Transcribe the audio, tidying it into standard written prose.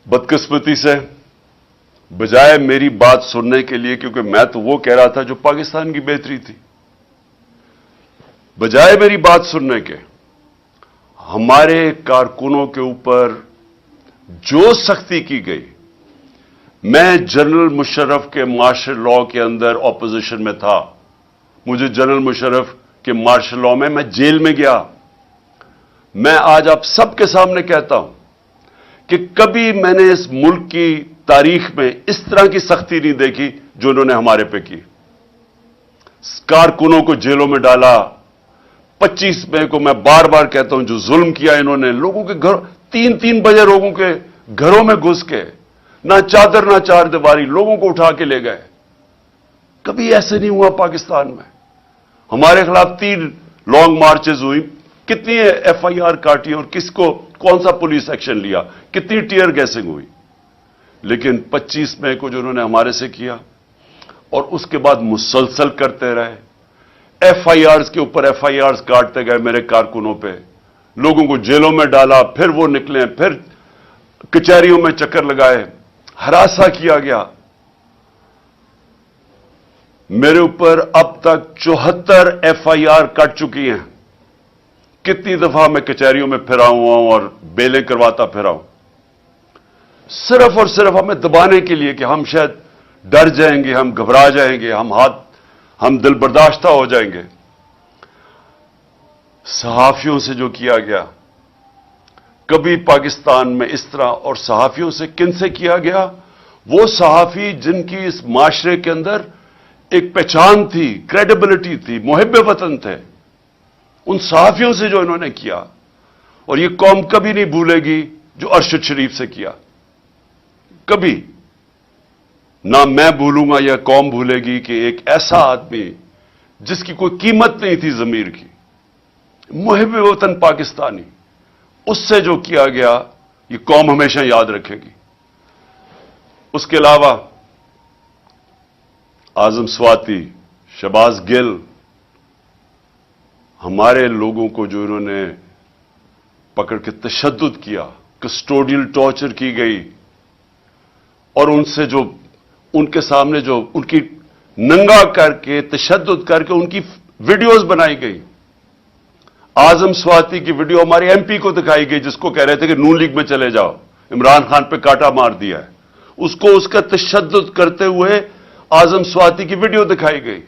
बदकिस्मती से बजाय मेरी बात सुनने के लिए, क्योंकि मैं तो वो कह रहा था जो पाकिस्तान की बेहतरी थी, बजाय मेरी बात सुनने के हमारे कारकुनों के ऊपर जो सख्ती की गई। मैं जनरल मुशर्रफ के मार्शल लॉ के अंदर ऑपोजिशन में था। मुझे जनरल मुशर्रफ के मार्शल लॉ में मैं जेल में गया। मैं आज आप सबके सामने कहता हूं कि कभी मैंने इस मुल्क की तारीख में इस तरह की सख्ती नहीं देखी जो इन्होंने हमारे पे की। कारकुनों को जेलों में डाला। 25 मई को मैं बार बार कहता हूं जो जुल्म किया इन्होंने, लोगों के घर 3-3 बजे लोगों के घरों में घुस के, ना चादर ना चार दीवारी, लोगों को उठा के ले गए। कभी ऐसे नहीं हुआ पाकिस्तान में। हमारे खिलाफ 3 लॉन्ग मार्चेस हुई, कितनी एफआईआर काटी और किसको कौन सा पुलिस एक्शन लिया, कितनी टीयर गैसिंग हुई। लेकिन 25 मई को जो उन्होंने हमारे से किया और उसके बाद मुसलसल करते रहे, एफआईआर के ऊपर एफआईआर काटते गए मेरे कारकुनों पे, लोगों को जेलों में डाला, फिर वो निकले, फिर कचहरियों में चक्कर लगाए, हरासा किया गया। मेरे ऊपर अब तक 74 एफआईआर कट चुकी हैं। कितनी दफा मैं कचहरियों में फिरा हुआ हूं और बेलें करवाता फिरा हूं, सिर्फ और सिर्फ हमें दबाने के लिए कि हम शायद डर जाएंगे, हम घबरा जाएंगे, हम दिल बर्दाश्ता हो जाएंगे। सहाफियों से जो किया गया, कभी पाकिस्तान में इस तरह, और सहाफियों से किन से किया गया? वो सहाफी जिनकी इस माशरे के अंदर एक पहचान थी, क्रेडिबिलिटी थी, मुहिब वतन थे, उन सहाफियों से जो इन्होंने किया। और ये कौम कभी नहीं भूलेगी जो अरशद शरीफ से किया, कभी ना मैं भूलूंगा या कौम भूलेगी कि एक ऐसा आदमी जिसकी कोई कीमत नहीं थी जमीर की, मुहिब वतन पाकिस्तानी, उससे जो किया गया ये कौम हमेशा याद रखेगी। उसके अलावा आजम स्वाति, शहबाज गिल, हमारे लोगों को जो इन्होंने पकड़ के तशद्दुद किया, कस्टोडियल टॉर्चर की गई और उनसे जो उनके सामने जो उनकी नंगा करके तशद्दुद करके उनकी वीडियोस बनाई गई। आजम स्वाति की वीडियो हमारे एमपी को दिखाई गई जिसको कह रहे थे कि नून लीग में चले जाओ, इमरान खान पे कांटा मार दिया है, उसको उसका तशद्दुद करते हुए आजम स्वाति की वीडियो दिखाई गई।